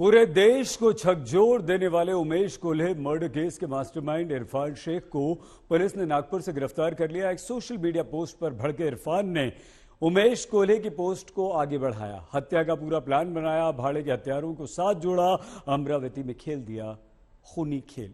पूरे देश को झकझोर देने वाले उमेश कोल्हे मर्डर केस के मास्टरमाइंड इरफान शेख को पुलिस ने नागपुर से गिरफ्तार कर लिया। एक सोशल मीडिया पोस्ट पर भड़के इरफान ने उमेश कोल्हे की पोस्ट को आगे बढ़ाया, हत्या का पूरा प्लान बनाया, भाड़े के हत्यारों को साथ जोड़ा, अमरावती में खेल दिया खूनी खेल।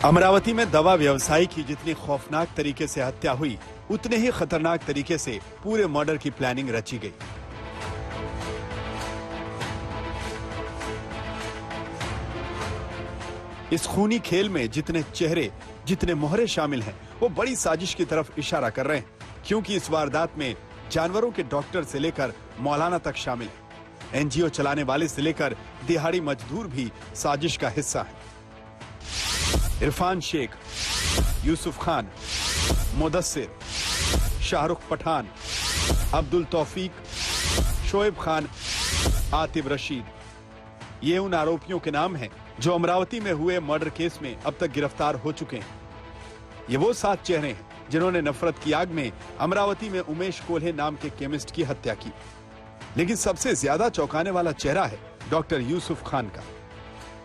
अमरावती में दवा व्यवसायी की जितनी खौफनाक तरीके से हत्या हुई, उतने ही खतरनाक तरीके से पूरे मर्डर की प्लानिंग रची गई। इस खूनी खेल में जितने चेहरे, जितने मोहरे शामिल हैं, वो बड़ी साजिश की तरफ इशारा कर रहे हैं, क्योंकि इस वारदात में जानवरों के डॉक्टर से लेकर मौलाना तक शामिल हैं। एनजीओ चलाने वाले से लेकर दिहाड़ी मजदूर भी साजिश का हिस्सा हैं। इरफान शेख, यूसुफ खान, मुदस्सिर, शाहरुख पठान, अब्दुल तौफीक, शोएब खान, आतिफ रशीद, ये उन आरोपियों के नाम हैं जो अमरावती में हुए मर्डर केस में अब तक गिरफ्तार हो चुके हैं। ये वो 7 चेहरे हैं जिन्होंने नफरत की आग में अमरावती में उमेश कोल्हे नाम के केमिस्ट की हत्या की। लेकिन सबसे ज्यादा चौंकाने वाला चेहरा है डॉक्टर यूसुफ खान का।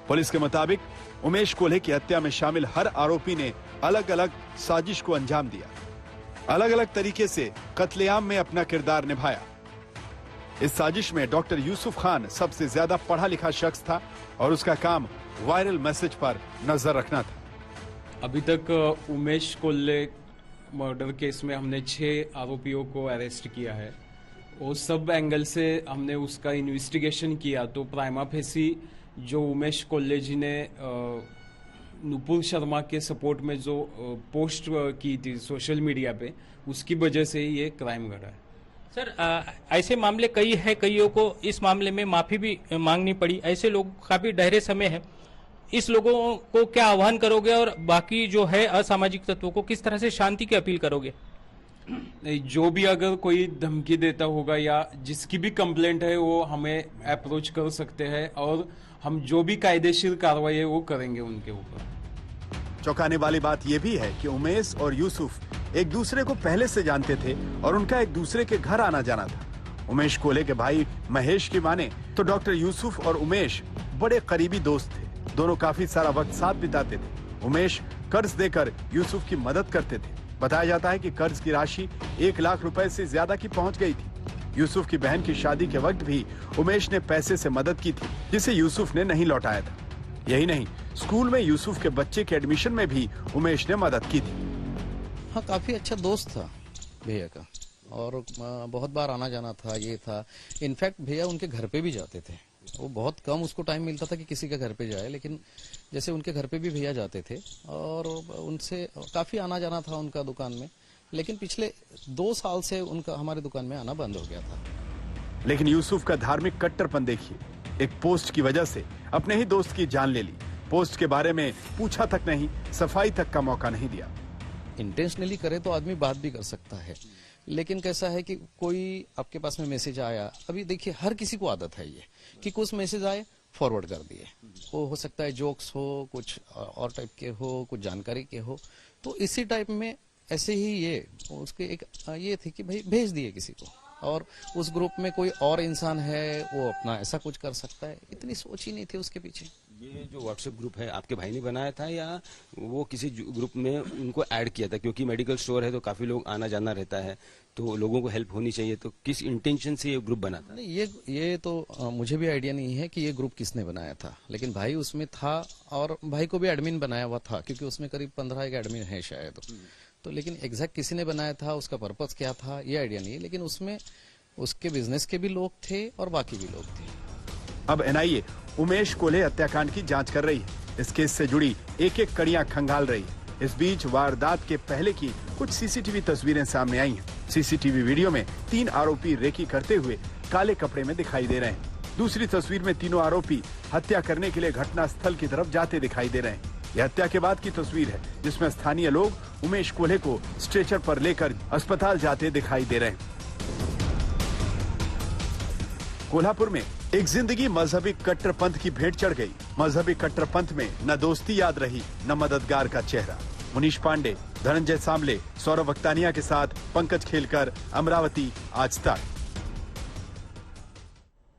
पुलिस के मुताबिक उमेश कोल्हे की हत्या में शामिल हर आरोपी ने अलग अलग साजिश को अंजाम दिया, अलग अलग तरीके से कत्लेआम में अपना किरदार निभाया। इस साजिश में डॉक्टर यूसुफ खान सबसे ज्यादा पढ़ा लिखा शख्स था और उसका काम वायरल मैसेज पर नजर रखना था। अभी तक उमेश कोल्हे मर्डर केस में हमने 6 आरोपियों को अरेस्ट किया है और सब एंगल से हमने उसका इन्वेस्टिगेशन किया, तो प्राइमा फेसी जो उमेश कोल्हे जी ने नुपुर शर्मा के सपोर्ट में जो पोस्ट की थी सोशल मीडिया पे, उसकी वजह से ही ये क्राइम घटा है। सर, ऐसे मामले कई है, कईयों को इस मामले में माफी भी मांगनी पड़ी। ऐसे लोग काफी डहरे समय है, इस लोगों को क्या आह्वान करोगे और बाकी जो है असामाजिक तत्वों को किस तरह से शांति की अपील करोगे? नहीं, जो भी अगर कोई धमकी देता होगा या जिसकी भी कंप्लेंट है वो हमें अप्रोच कर सकते हैं और हम जो भी कायदेशीर कार्रवाई है वो करेंगे उनके ऊपर। चौंकाने वाली बात यह भी है कि उमेश और यूसुफ एक दूसरे को पहले से जानते थे और उनका एक दूसरे के घर आना जाना था। उमेश कोल्हे के भाई महेश की माने तो डॉक्टर यूसुफ और उमेश बड़े करीबी दोस्त थे। दोनों काफी सारा वक्त साथ बिताते थे। उमेश कर्ज देकर यूसुफ की मदद करते थे। बताया जाता है कि कर्ज की राशि 1 लाख रुपए से ज्यादा की पहुंच गई थी। यूसुफ की बहन की शादी के वक्त भी उमेश ने पैसे से मदद की थी, जिसे यूसुफ ने नहीं लौटाया था। यही नहीं, स्कूल में यूसुफ के बच्चे के एडमिशन में भी उमेश ने मदद की थी। हाँ, काफी अच्छा दोस्त था भैया का और बहुत बार आना जाना था, ये था। इनफैक्ट भैया उनके घर पे भी जाते थे। वो बहुत कम उसको टाइम मिलता था कि किसी के घर पे जाए, लेकिन जैसे उनके घर पे भी भैया जाते थे और उनसे काफी आना जाना था उनका दुकान में। लेकिन पिछले 2 साल से उनका हमारे दुकान में आना बंद हो गया था। लेकिन यूसुफ का धार्मिक कट्टरपन देखिए, एक पोस्ट की वजह से अपने ही दोस्त की जान ले ली। पोस्ट के बारे में पूछा तक नहीं, सफाई तक का मौका नहीं दिया। इंटेंशनली करे तो आदमी बात भी कर सकता है, लेकिन कैसा है कि कोई आपके पास में मैसेज आया, अभी देखिए हर किसी को आदत है ये कि कुछ मैसेज आए फॉरवर्ड कर दिए। वो हो सकता है जोक्स हो, कुछ और टाइप के हो, कुछ जानकारी के हो, तो इसी टाइप में ऐसे ही ये उसके एक ये थी कि भाई भेज दिए किसी को, और उस ग्रुप में कोई और इंसान है वो अपना ऐसा कुछ कर सकता है। इतनी सोच ही नहीं थी उसके पीछे। ये जो व्हाट्सएप ग्रुप है आपके भाई ने बनाया था या वो किसी ग्रुप में उनको ऐड किया था? क्योंकि मेडिकल स्टोर है तो काफी लोग आना जाना रहता है, तो लोगों को हेल्प होनी चाहिए, तो किस इंटेंशन से ये ग्रुप बना था? नहीं, ये तो मुझे भी आइडिया नहीं है कि ये ग्रुप किसने बनाया था, लेकिन भाई उसमें था और भाई को भी एडमिन बनाया हुआ था, क्योंकि उसमें करीब 15 एक एडमिन है शायद। तो लेकिन एग्जैक्ट किसी ने बनाया था, उसका पर्पस क्या था, ये आइडिया नहीं है। लेकिन उसमें उसके बिजनेस के भी लोग थे और बाकी भी लोग थे। अब एनआईए उमेश कोल्हे हत्याकांड की जांच कर रही है। इस केस से जुड़ी एक-एक कड़ियां खंगाल रही है। इस बीच वारदात के पहले की कुछ सीसीटीवी तस्वीरें सामने आई हैं। सीसीटीवी वीडियो में 3 आरोपी रेकी करते हुए काले कपड़े में दिखाई दे रहे हैं। दूसरी तस्वीर में तीनों आरोपी हत्या करने के लिए घटनास्थल की तरफ जाते दिखाई दे रहे हैं। यह हत्या के बाद की तस्वीर है, जिसमें स्थानीय लोग उमेश कोल्हे को स्ट्रेचर पर लेकर अस्पताल जाते दिखाई दे रहे हैं। कोल्हापुर में एक जिंदगी मजहबी कट्टरपंथ की भेंट चढ़ गई। मजहबी कट्टरपंथ में न दोस्ती याद रही, न मददगार का चेहरा। मुनीश पांडे, धनंजय सांबले, सौरभ वक्तानिया के साथ पंकज खेलकर, अमरावती, आज तक।